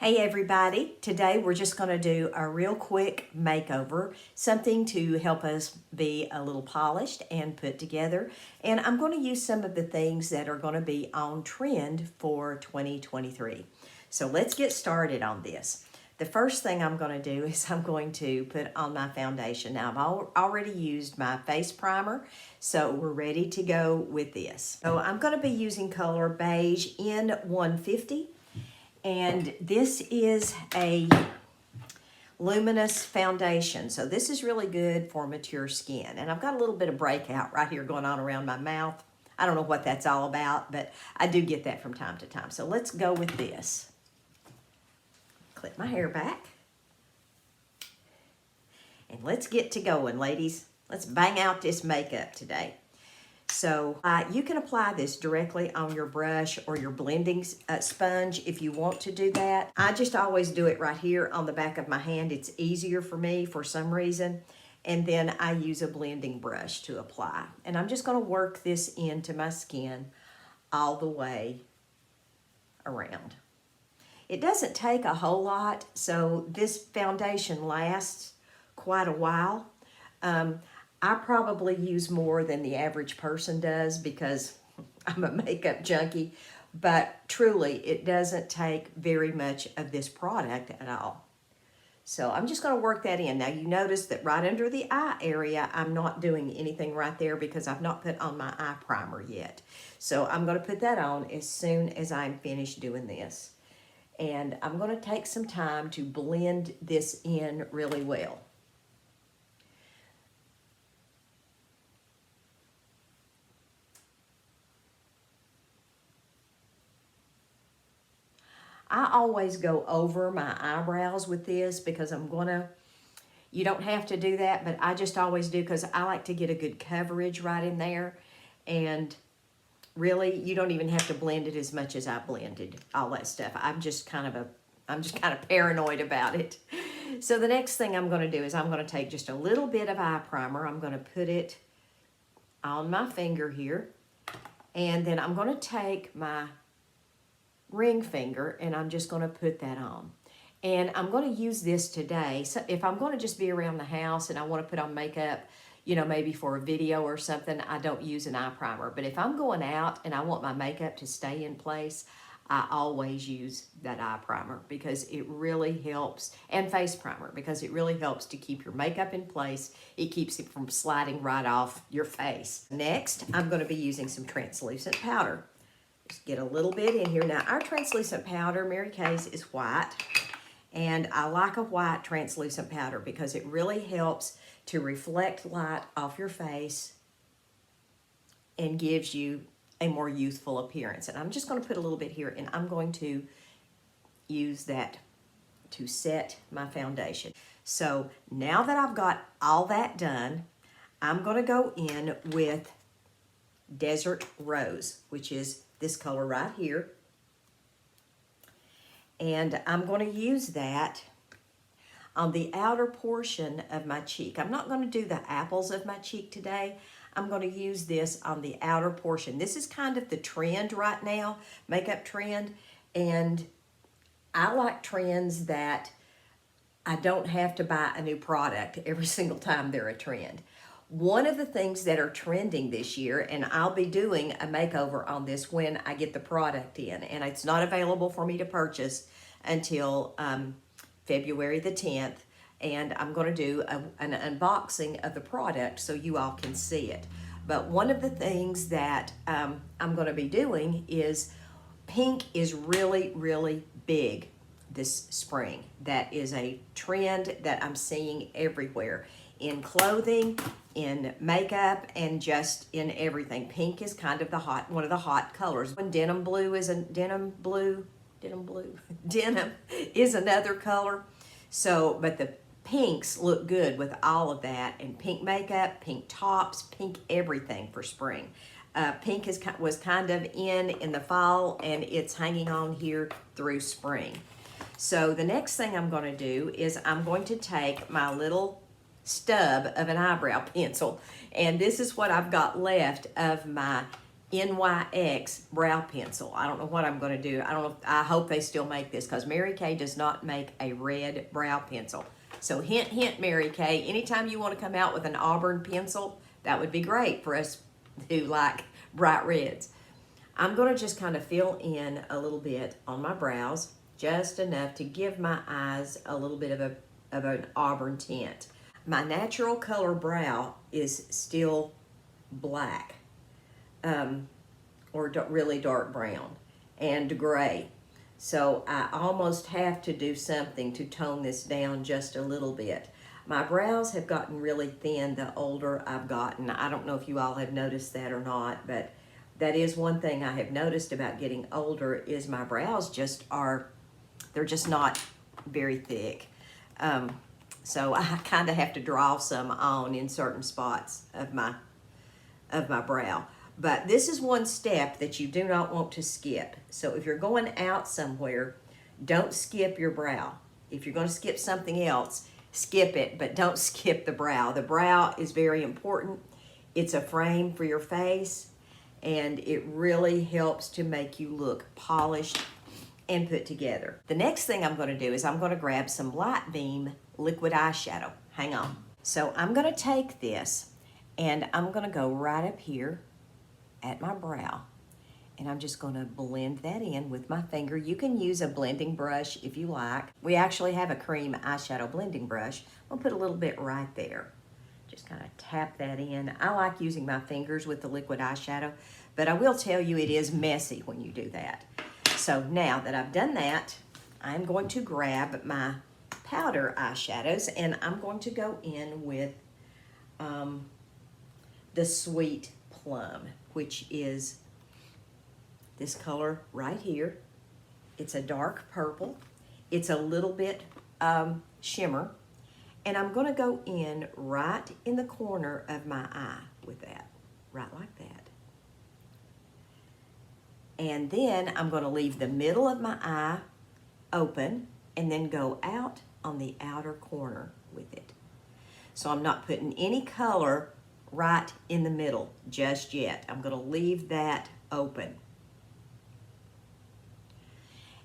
Hey everybody, today we're just going to do a real quick makeover, something to help us be a little polished and put together. And I'm going to use some of the things that are going to be on trend for 2023. So let's get started on this. The first thing I'm going to do is I'm going to put on my foundation. Now I've already used my face primer, so we're ready to go with this. So I'm going to be using color beige in 150. And this is a luminous foundation. So this is really good for mature skin. And I've got a little bit of breakout right here going on around my mouth. I don't know what that's all about, but I do get that from time to time. So let's go with this. Clip my hair back. And let's get to going, ladies. Let's bang out this makeup today. So you can apply this directly on your brush or your blending sponge if you want to do that. I just always do it right here on the back of my hand. It's easier for me for some reason. And then I use a blending brush to apply. And I'm just going to work this into my skin all the way around. It doesn't take a whole lot, so this foundation lasts quite a while. I probably use more than the average person does because I'm a makeup junkie, but truly it doesn't take very much of this product at all. So I'm just going to work that in. Now you notice that right under the eye area, I'm not doing anything right there because I've not put on my eye primer yet. So I'm going to put that on as soon as I'm finished doing this. And I'm going to take some time to blend this in really well. I always go over my eyebrows with this because you don't have to do that, but I just always do because I like to get a good coverage right in there. And really, you don't even have to blend it as much as I blended all that stuff. I'm just kind of paranoid about it. So the next thing I'm going to do is I'm going to take just a little bit of eye primer. I'm going to put it on my finger here. And then I'm going to take my ring finger and I'm just going to put that on. And I'm going to use this today. So if I'm going to just be around the house and I want to put on makeup, you know, maybe for a video or something, I don't use an eye primer. But if I'm going out and I want my makeup to stay in place, I always use that eye primer because it really helps, and face primer, because it really helps to keep your makeup in place. It keeps it from sliding right off your face. Next, I'm going to be using some translucent powder. Just get a little bit in here. Now, our translucent powder, Mary Kay's, is white. And I like a white translucent powder because it really helps to reflect light off your face and gives you a more youthful appearance. And I'm just going to put a little bit here, and I'm going to use that to set my foundation. So now that I've got all that done, I'm going to go in with Desert Rose, which is this color right here. And I'm going to use that on the outer portion of my cheek. I'm not going to do the apples of my cheek today. I'm going to use this on the outer portion. This is kind of the trend right now, makeup trend. And I like trends that I don't have to buy a new product every single time they're a trend. One of the things that are trending this year, and I'll be doing a makeover on this when I get the product in, and it's not available for me to purchase until February the 10th, and I'm going to do an unboxing of the product so you all can see it. But one of the things that I'm going to be doing is pink is really, really big this spring. That is a trend that I'm seeing everywhere. In clothing, in makeup, and just in everything. Pink is kind of one of the hot colors. Denim blue is denim is another color. So, but the pinks look good with all of that, and pink makeup, pink tops, pink everything for spring. Pink was kind of in the fall, and it's hanging on here through spring. So the next thing I'm going to do is I'm going to take my little stub of an eyebrow pencil, and this is what I've got left of my NYX brow pencil. I don't know what I'm going to do. I don't know. I hope they still make this because Mary Kay does not make a red brow pencil. So hint, hint, Mary Kay, anytime you want to come out with an auburn pencil, that would be great for us who like bright reds. I'm going to just kind of fill in a little bit on my brows, just enough to give my eyes a little bit of an auburn tint. My natural color brow is still black, or really dark brown and gray. So I almost have to do something to tone this down just a little bit. My brows have gotten really thin the older I've gotten. I don't know if you all have noticed that or not, but that is one thing I have noticed about getting older is my brows they're just not very thick. So I kind of have to draw some on in certain spots of my brow. But this is one step that you do not want to skip. So if you're going out somewhere, don't skip your brow. If you're going to skip something else, skip it, but don't skip the brow. The brow is very important. It's a frame for your face, and it really helps to make you look polished and put together. The next thing I'm going to do is I'm going to grab some Light Beam liquid eyeshadow. Hang on. So I'm going to take this and I'm going to go right up here at my brow, and I'm just going to blend that in with my finger. You can use a blending brush if you like. We actually have a cream eyeshadow blending brush. I'll put a little bit right there. Just kind of tap that in. I like using my fingers with the liquid eyeshadow, but I will tell you it is messy when you do that. So now that I've done that, I'm going to grab my powder eyeshadows, and I'm going to go in with the Sweet Plum, which is this color right here. It's a dark purple. It's a little bit shimmer, and I'm going to go in right in the corner of my eye with that, right like that. And then I'm going to leave the middle of my eye open and then go out on the outer corner with it. So I'm not putting any color right in the middle just yet. I'm going to leave that open.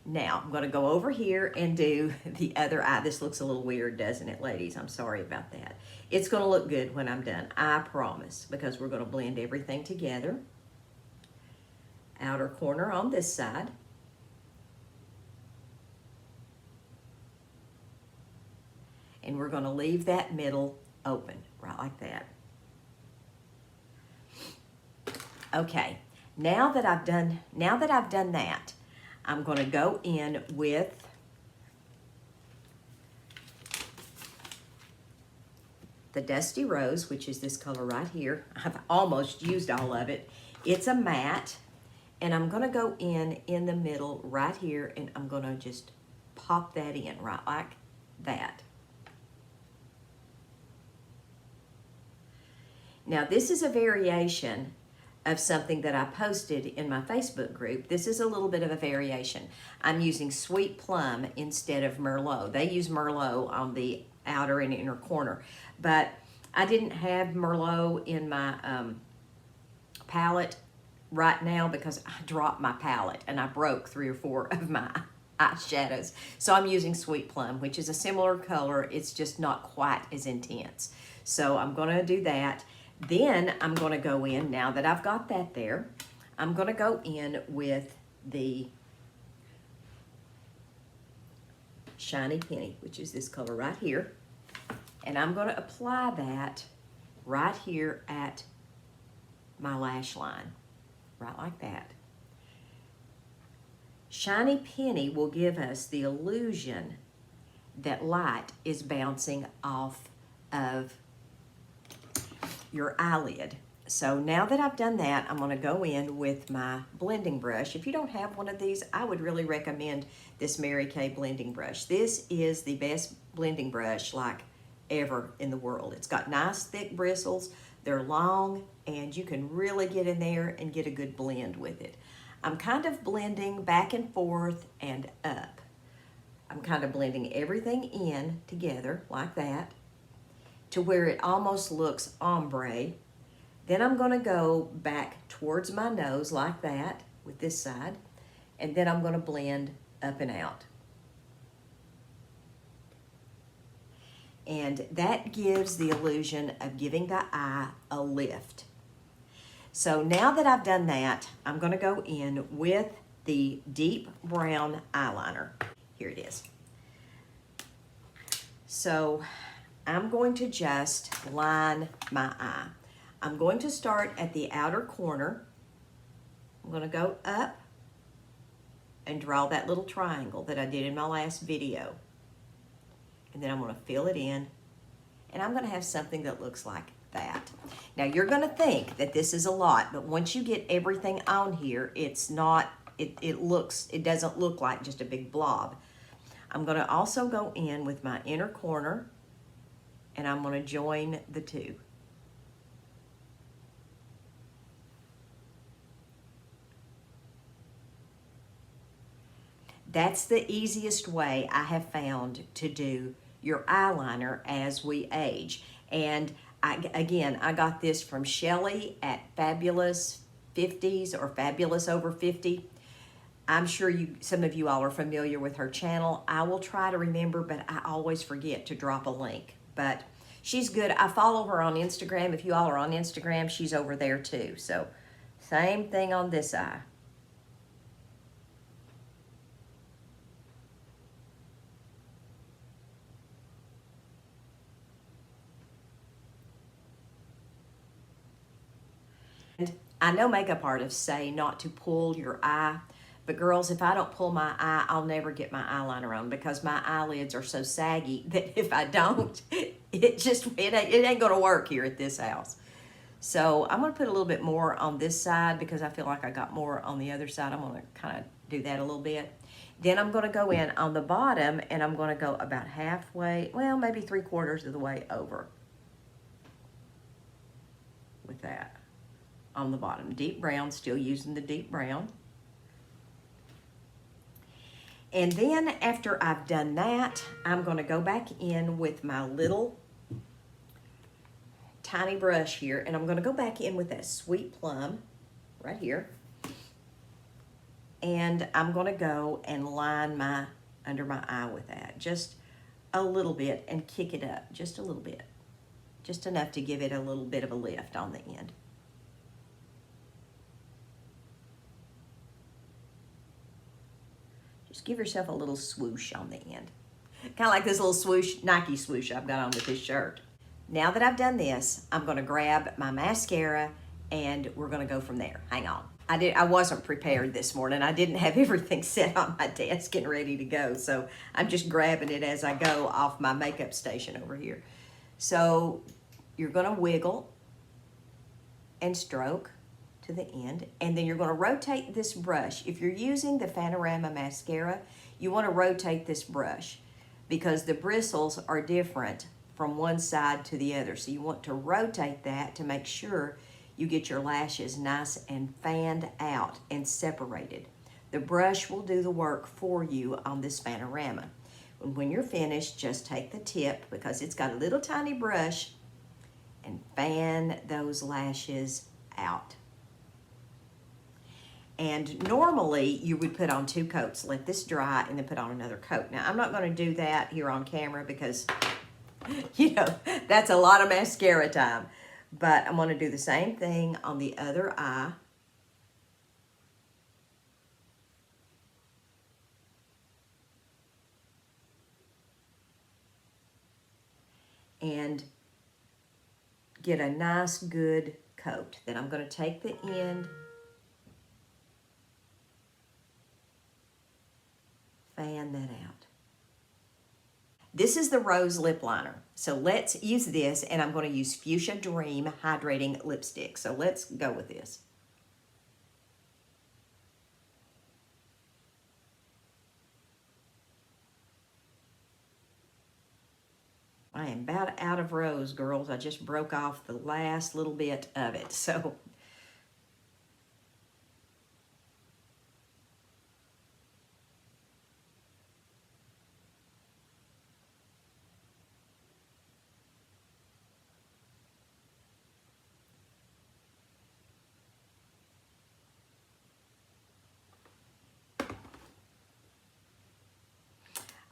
Now I'm going to go over here and do the other eye. This looks a little weird, doesn't it, ladies? I'm sorry about that. It's going to look good when I'm done, I promise, because we're going to blend everything together. Outer corner on this side. And we're going to leave that middle open, right like that. Okay, now that I've done that, I'm going to go in with the Dusty Rose, which is this color right here. I've almost used all of it. It's a matte, and I'm going to go in the middle right here, and I'm going to just pop that in right like that. Now this is a variation of something that I posted in my Facebook group. This is a little bit of a variation. I'm using Sweet Plum instead of Merlot. They use Merlot on the outer and inner corner, but I didn't have Merlot in my palette right now because I dropped my palette and I broke 3 or 4 of my eyeshadows. So I'm using Sweet Plum, which is a similar color. It's just not quite as intense. So I'm gonna do that. Then I'm going to go in, now that I've got that there, I'm going to go in with the Shiny Penny, which is this color right here. And I'm going to apply that right here at my lash line, right like that. Shiny Penny will give us the illusion that light is bouncing off of your eyelid. So now that I've done that, I'm going to go in with my blending brush. If you don't have one of these, I would really recommend this Mary Kay blending brush. This is the best blending brush like ever in the world. It's got nice thick bristles, they're long, and you can really get in there and get a good blend with it. I'm kind of blending back and forth and up. I'm kind of blending everything in together like that, to where it almost looks ombre, Then I'm going to go back towards my nose like that with this side, and then I'm going to blend up and out. And that gives the illusion of giving the eye a lift. So now that I've done that, I'm going to go in with the deep brown eyeliner. Here it is. So I'm going to just line my eye. I'm going to start at the outer corner. I'm going to go up and draw that little triangle that I did in my last video. And then I'm going to fill it in, and I'm going to have something that looks like that. Now you're going to think that this is a lot, but once you get everything on here, it's not, it doesn't look like just a big blob. I'm going to also go in with my inner corner, and I'm going to join the two. That's the easiest way I have found to do your eyeliner as we age. And I got this from Shelly at Fabulous 50s or Fabulous Over 50. I'm sure some of you all are familiar with her channel. I will try to remember, but I always forget to drop a link. But she's good. I follow her on Instagram. If you all are on Instagram, she's over there too. So same thing on this eye. And I know makeup artists say not to pull your eye, but girls, if I don't pull my eye, I'll never get my eyeliner on because my eyelids are so saggy that if I don't, it ain't gonna work here at this house. So I'm gonna put a little bit more on this side because I feel like I got more on the other side. I'm gonna kind of do that a little bit. Then I'm gonna go in on the bottom and I'm gonna go about halfway, well, maybe 3/4 of the way over with that. On the bottom, deep brown, still using the deep brown. And then after I've done that, I'm going to go back in with my little tiny brush here, and I'm going to go back in with that Sweet Plum right here. And I'm going to go and line under my eye with that, just a little bit, and kick it up just a little bit, just enough to give it a little bit of a lift on the end. Just give yourself a little swoosh on the end. Kind of like this little swoosh, Nike swoosh I've got on with this shirt. Now that I've done this, I'm gonna grab my mascara and we're gonna go from there. Hang on. I wasn't prepared this morning. I didn't have everything set on my desk and ready to go. So I'm just grabbing it as I go off my makeup station over here. So you're gonna wiggle and stroke to the end, and then you're going to rotate this brush. If you're using the Panorama mascara, you want to rotate this brush because the bristles are different from one side to the other. So you want to rotate that to make sure you get your lashes nice and fanned out and separated. The brush will do the work for you on this Panorama. And when you're finished, just take the tip, because it's got a little tiny brush, and fan those lashes out. And normally you would put on 2 coats, let this dry, and then put on another coat. Now I'm not going to do that here on camera because, you know, that's a lot of mascara time. But I'm going to do the same thing on the other eye. And get a nice good coat. Then I'm going to take the end, fan that out. This is the Rose Lip Liner. So let's use this, and I'm going to use Fuchsia Dream Hydrating Lipstick. So let's go with this. I am about out of rose, girls. I just broke off the last little bit of it. So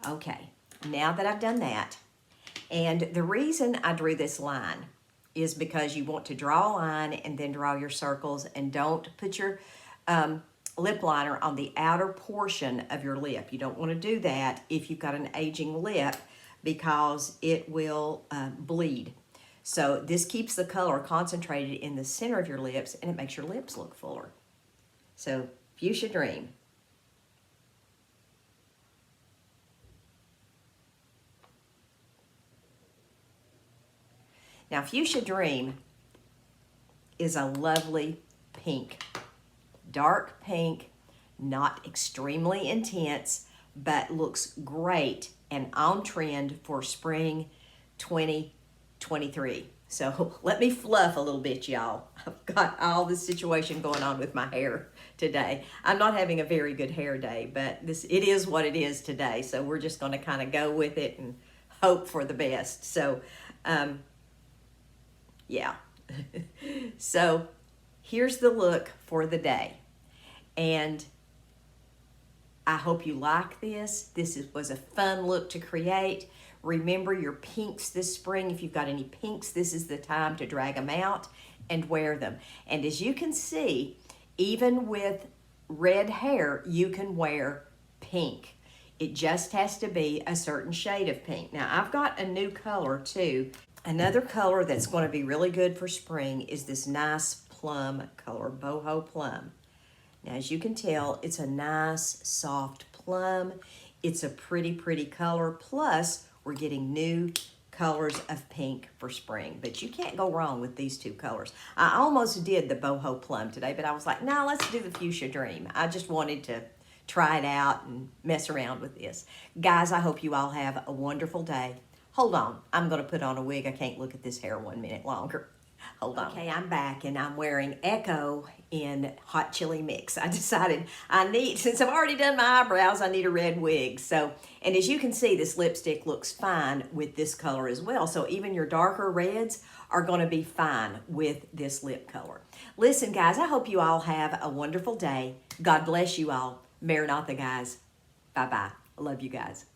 Okay, now that I've done that, and the reason I drew this line is because you want to draw a line and then draw your circles, and don't put your lip liner on the outer portion of your lip. You don't want to do that if you've got an aging lip, because it will bleed. So this keeps the color concentrated in the center of your lips, and it makes your lips look fuller. So Fuchsia Dream. Now, Fuchsia Dream is a lovely pink, dark pink, not extremely intense, but looks great and on trend for spring 2023. So let me fluff a little bit, y'all. I've got all this situation going on with my hair today. I'm not having a very good hair day, but it is what it is today. So we're just going to kind of go with it and hope for the best. So, yeah. So here's the look for the day. And I hope you like this. Was a fun look to create. Remember your pinks this spring. If you've got any pinks, this is the time to drag them out and wear them. And as you can see, even with red hair, you can wear pink. It just has to be a certain shade of pink. Now, I've got a new color too. Another color that's going to be really good for spring is this nice plum color, boho plum. Now, as you can tell, it's a nice, soft plum. It's a pretty, pretty color. Plus, we're getting new colors of pink for spring. But you can't go wrong with these two colors. I almost did the boho plum today, but I was like, no, let's do the Fuchsia Dream. I just wanted to try it out and mess around with this. Guys, I hope you all have a wonderful day. Hold on. I'm going to put on a wig. I can't look at this hair 1 minute longer. Hold on. Okay, I'm back, and I'm wearing Echo in Hot Chili Mix. I decided since I've already done my eyebrows, I need a red wig. So, and as you can see, this lipstick looks fine with this color as well. So even your darker reds are going to be fine with this lip color. Listen, guys, I hope you all have a wonderful day. God bless you all. Maranatha, guys. Bye-bye. I love you guys.